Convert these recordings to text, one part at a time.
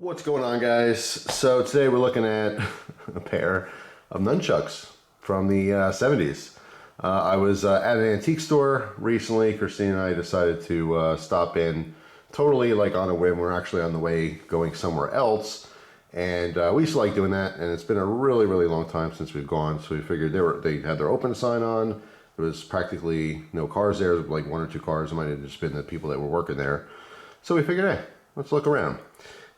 What's going on, guys? So today we're looking at a pair of nunchucks from the 70s. I was at an antique store recently. Christine and I decided to stop in totally like on a whim. We're actually on the way going somewhere else, and we used to like doing that, and it's been a really long time since we've gone, so we figured they had their open sign on. There was practically no cars there, like one or two cars. It might have just been the people that were working there. So we figured, hey, let's look around.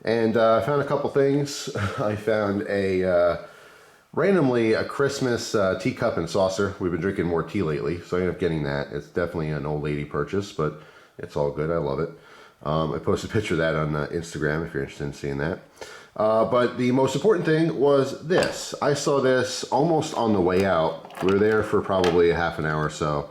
And I found a couple things. I found randomly a Christmas teacup and saucer. We've been drinking more tea lately, so I ended up getting that. It's definitely an old lady purchase, but it's all good. I love it. I posted a picture of that on Instagram if you're interested in seeing that. But the most important thing was this. I saw this almost on the way out. We were there for probably a half an hour or so.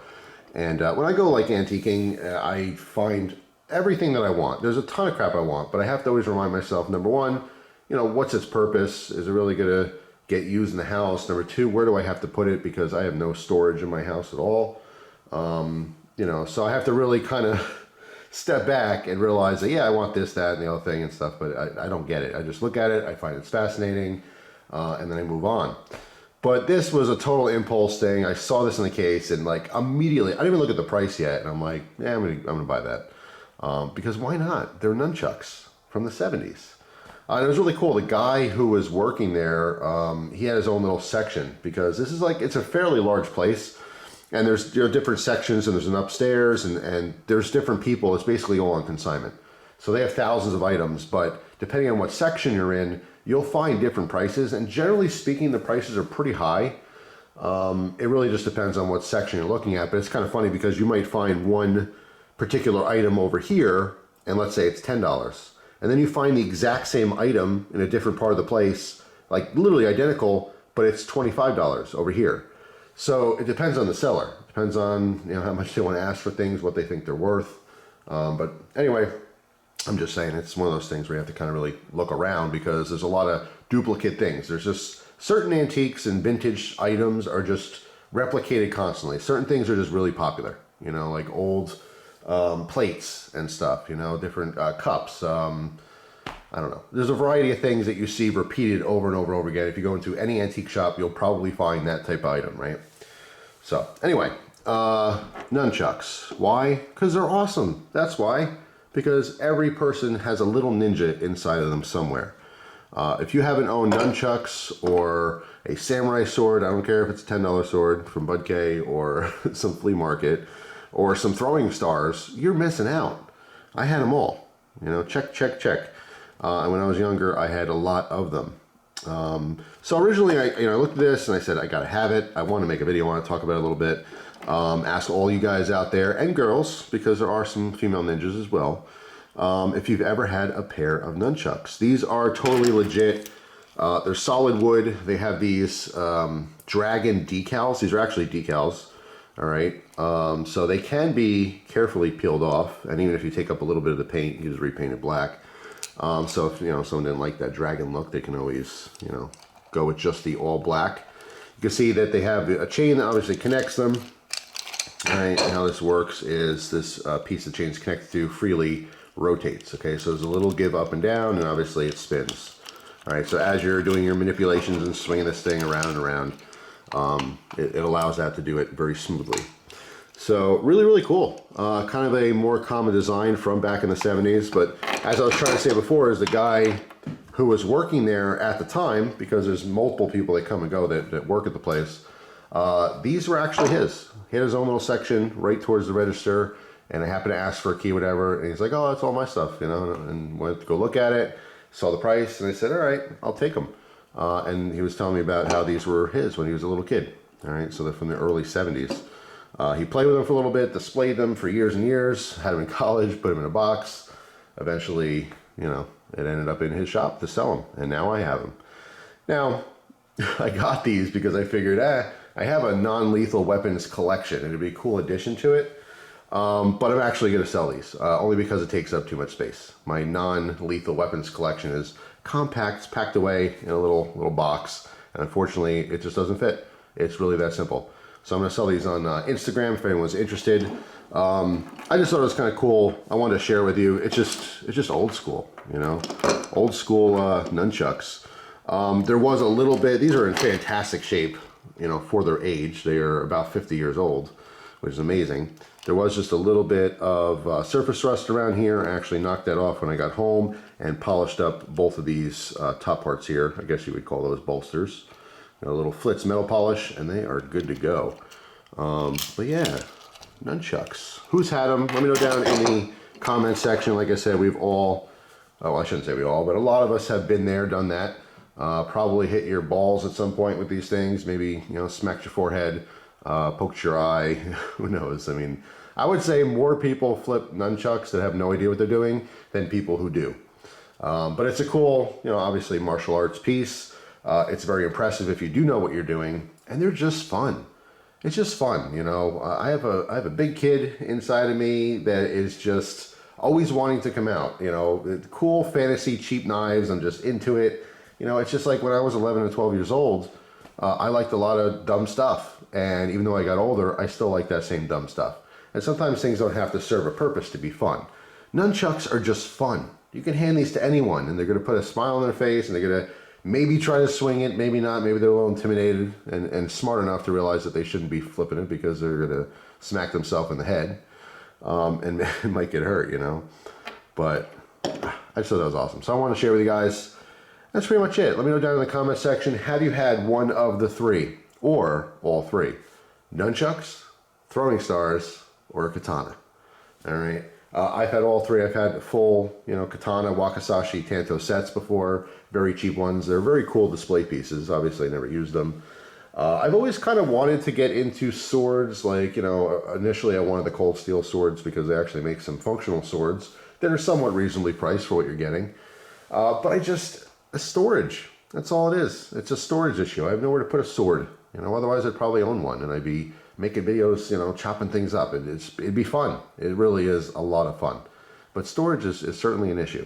And when I go like antiquing, I find everything that I want. There's a ton of crap I want, but I have to always remind myself, number one, you know, what's its purpose? Is it really gonna get used in the house? Number two, where do I have to put it? Because I have no storage in my house at all. You know, so I have to really kind of step back and realize that, yeah, I want this, that, and the other thing and stuff, but I don't get it. I just look at it, I find it's fascinating, and then I move on. But this was a total impulse thing. I saw this in the case, and like immediately, I didn't even look at the price yet, and I'm like, yeah, I'm gonna buy that. Because why not? They're nunchucks from the 70s. And it was really cool. The guy who was working there, he had his own little section, because this is like, it's a fairly large place, and there's different sections, and there's an upstairs, and there's different people. It's basically all on consignment. So they have thousands of items, but depending on what section you're in, you'll find different prices, and generally speaking, the prices are pretty high. It really just depends on what section you're looking at, but it's kind of funny because you might find one particular item over here, and let's say it's $10, and then you find the exact same item in a different part of the place, like literally identical, but it's $25 over here. So it depends on the seller. It depends on, you know, how much they want to ask for things, what they think they're worth. But anyway, I'm just saying it's one of those things where you have to kind of really look around, because there's a lot of duplicate things. There's just certain antiques and vintage items are just replicated constantly. Certain things are just really popular, you know, like old plates and stuff, you know, different cups. I don't know. There's a variety of things that you see repeated over and over and over again. If you go into any antique shop, you'll probably find that type of item, right? So anyway, nunchucks. Why? Because they're awesome. That's why. Because every person has a little ninja inside of them somewhere. If you haven't owned nunchucks or a samurai sword, I don't care if it's a $10 sword from Bud K or some flea market, or some throwing stars, you're missing out. I had them all, you know, check. And when I was younger, I had a lot of them. So originally, I looked at this and I said, I gotta have it. I want to make a video on it, talk about it a little bit. Ask all you guys out there, and girls, because there are some female ninjas as well, if you've ever had a pair of nunchucks. These are totally legit. They're solid wood. They have these dragon decals. These are actually decals. All right, so they can be carefully peeled off, and even if you take up a little bit of the paint, you just repaint it black. So if, you know, someone didn't like that dragon look, they can always, you know, go with just the all black. You can see that they have a chain that obviously connects them. All right, and how this works is this piece of chain is connected to freely rotates. Okay, so there's a little give up and down, and obviously it spins. All right, so as you're doing your manipulations and swinging this thing around and around, it allows that to do it very smoothly. So really cool. Kind of a more common design from back in the 70s, but as I was trying to say before, is the guy who was working there at the time, because there's multiple people that come and go that work at the place, these were actually his. He had his own little section right towards the register, and I happened to ask for a key, whatever, and he's like, oh, that's all my stuff, you know, and went to go look at it, saw the price, and I said, all right, I'll take them. And he was telling me about how these were his when he was a little kid. All right, so they're from the early 70s. He played with them for a little bit, displayed them for years and years, had them in college, put them in a box. Eventually, you know, it ended up in his shop to sell them, and now I have them. Now, I got these because I figured, I have a non-lethal weapons collection. It'd be a cool addition to it. But I'm actually going to sell these, only because it takes up too much space. My non-lethal weapons collection is compact, it's packed away in a little box, and unfortunately, it just doesn't fit. It's really that simple. So I'm going to sell these on Instagram if anyone's interested. I just thought it was kind of cool. I wanted to share with you. It's just old school, you know, old school nunchucks. There was a little bit. These are in fantastic shape, you know, for their age. They are about 50 years old, which is amazing. There was just a little bit of surface rust around here. I actually knocked that off when I got home and polished up both of these top parts here. I guess you would call those bolsters. Got a little Flitz metal polish, and they are good to go. But yeah, nunchucks. Who's had them? Let me know down in the comment section. Like I said, we've all, oh, I shouldn't say we all, but a lot of us have been there, done that. Probably hit your balls at some point with these things. Maybe, you know, smacked your forehead, poked your eye. Who knows? I mean, I would say more people flip nunchucks that have no idea what they're doing than people who do. But it's a cool, you know, obviously martial arts piece. It's very impressive if you do know what you're doing, and they're just fun. It's just fun, you know. I have a big kid inside of me that is just always wanting to come out. You know, cool fantasy cheap knives. I'm just into it. You know, it's just like when I was 11 or 12 years old, I liked a lot of dumb stuff, and even though I got older, I still like that same dumb stuff. And sometimes things don't have to serve a purpose to be fun. Nunchucks are just fun. You can hand these to anyone, and they're going to put a smile on their face, and they're going to maybe try to swing it, maybe not. Maybe they're a little intimidated and smart enough to realize that they shouldn't be flipping it because they're going to smack themselves in the head, and it might get hurt, you know. But I just thought that was awesome. So I want to share with you guys. That's pretty much it. Let me know down in the comment section, have you had one of the three or all three? Nunchucks, throwing stars, or a katana? All right. I've had all three. I've had full, you know, katana, wakizashi, tanto sets before. Very cheap ones. They're very cool display pieces. Obviously, I never used them. I've always kind of wanted to get into swords. Like, you know, initially I wanted the cold steel swords because they actually make some functional swords that are somewhat reasonably priced for what you're getting. But I just, storage. That's all it is. It's a storage issue. I have nowhere to put a sword. You know, otherwise I'd probably own one and I'd be making videos, you know, chopping things up. It'd be fun. It really is a lot of fun. But storage is certainly an issue.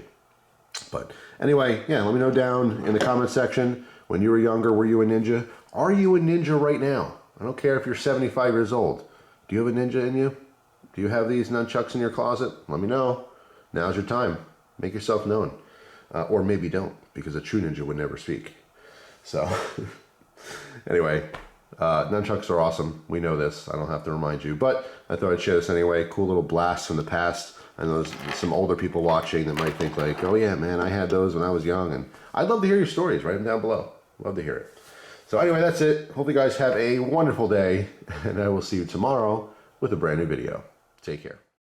But anyway, yeah, let me know down in the comment section, when you were younger, were you a ninja? Are you a ninja right now? I don't care if you're 75 years old. Do you have a ninja in you? Do you have these nunchucks in your closet? Let me know. Now's your time. Make yourself known. Or maybe don't, because a true ninja would never speak. So, anyway, nunchucks are awesome. We know this. I don't have to remind you. But I thought I'd share this anyway. Cool little blast from the past. I know there's some older people watching that might think like, oh yeah, man, I had those when I was young. And I'd love to hear your stories. Write them down below. Love to hear it. So anyway, that's it. Hope you guys have a wonderful day. And I will see you tomorrow with a brand new video. Take care.